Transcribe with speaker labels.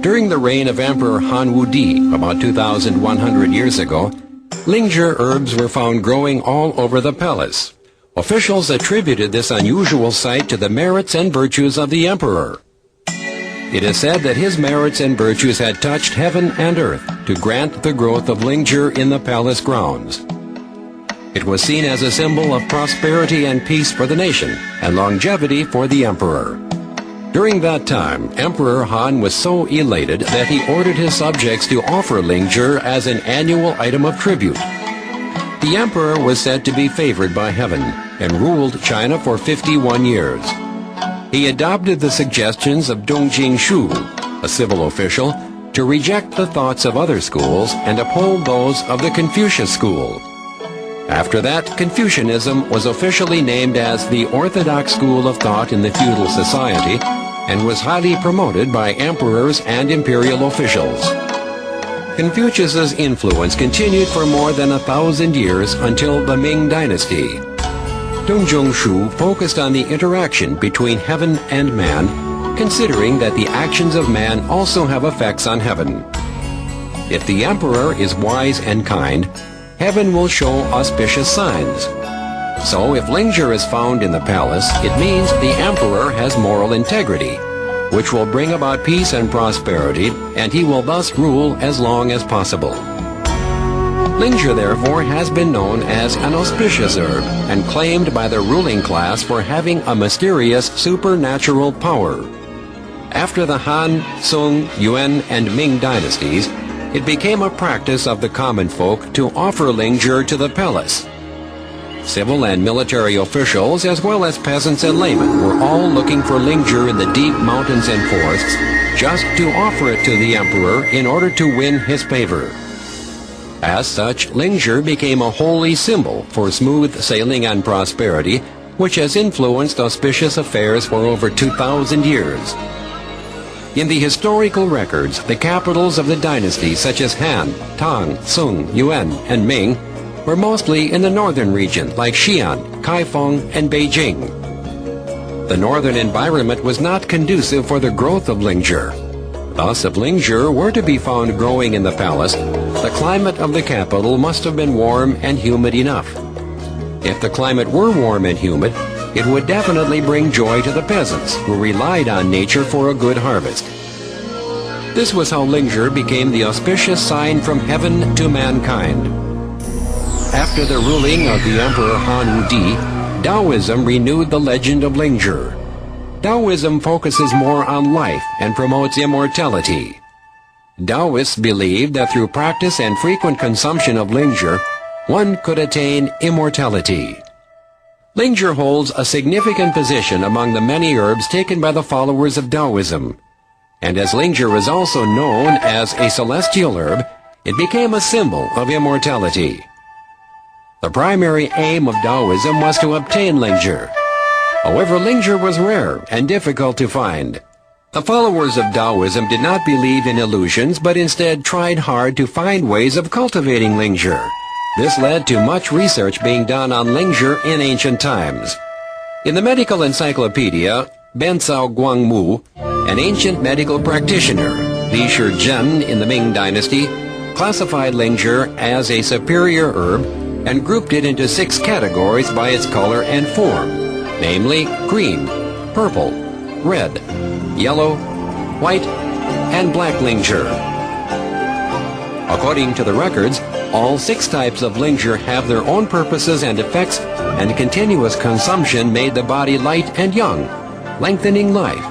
Speaker 1: During the reign of Emperor Han Wudi, about 2,100 years ago, lingzhi herbs were found growing all over the palace. Officials attributed this unusual sight to the merits and virtues of the emperor. It is said that his merits and virtues had touched heaven and earth to grant the growth of lingzhi in the palace grounds. It was seen as a symbol of prosperity and peace for the nation and longevity for the emperor. During that time, Emperor Han was so elated that he ordered his subjects to offer lingzhi as an annual item of tribute. The emperor was said to be favored by heaven and ruled China for 51 years. He adopted the suggestions of Dong Jingshu, a civil official, to reject the thoughts of other schools and uphold those of the Confucius school. After that, Confucianism was officially named as the orthodox school of thought in the feudal society and was highly promoted by emperors and imperial officials. Confucius's influence continued for more than 1,000 years until the Ming Dynasty. Dong Jingshu focused on the interaction between heaven and man, considering that the actions of man also have effects on heaven. If the emperor is wise and kind, heaven will show auspicious signs. So if lingzhi is found in the palace, it means the emperor has moral integrity, which will bring about peace and prosperity, and he will thus rule as long as possible. Lingzhi, therefore, has been known as an auspicious herb and claimed by the ruling class for having a mysterious supernatural power. After the Han, Sung, Yuan, and Ming dynasties, it became a practice of the common folk to offer lingzhi to the palace. Civil and military officials, as well as peasants and laymen, were all looking for lingzhi in the deep mountains and forests just to offer it to the emperor in order to win his favor. As such, lingzhi became a holy symbol for smooth sailing and prosperity, which has influenced auspicious affairs for over 2,000 years. In the historical records, the capitals of the dynasties such as Han, Tang, Sung, Yuan, and Ming were mostly in the northern region like Xi'an, Kaifeng, and Beijing. The northern environment was not conducive for the growth of lingzhi. Thus, if lingzhi were to be found growing in the palace, the climate of the capital must have been warm and humid enough. If the climate were warm and humid, it would definitely bring joy to the peasants who relied on nature for a good harvest. This was how lingzhi became the auspicious sign from heaven to mankind. After the ruling of the Emperor Han Wudi, Taoism renewed the legend of lingzhi. Taoism focuses more on life and promotes immortality. Taoists believed that through practice and frequent consumption of lingzhi, one could attain immortality. Lingzhi holds a significant position among the many herbs taken by the followers of Taoism. And as lingzhi is also known as a celestial herb, it became a symbol of immortality. The primary aim of Taoism was to obtain lingzhi. However, lingzhi was rare and difficult to find. The followers of Taoism did not believe in illusions, but instead tried hard to find ways of cultivating lingzhi. This led to much research being done on lingzhi in ancient times. In the medical encyclopedia, Ben Cao Guangmu, an ancient medical practitioner, Li Shizhen in the Ming Dynasty, classified lingzhi as a superior herb and grouped it into 6 categories by its color and form, namely green, purple, red, yellow, white, and black lingzhi. According to the records, all 6 types of lingzhi have their own purposes and effects, and continuous consumption made the body light and young, lengthening life.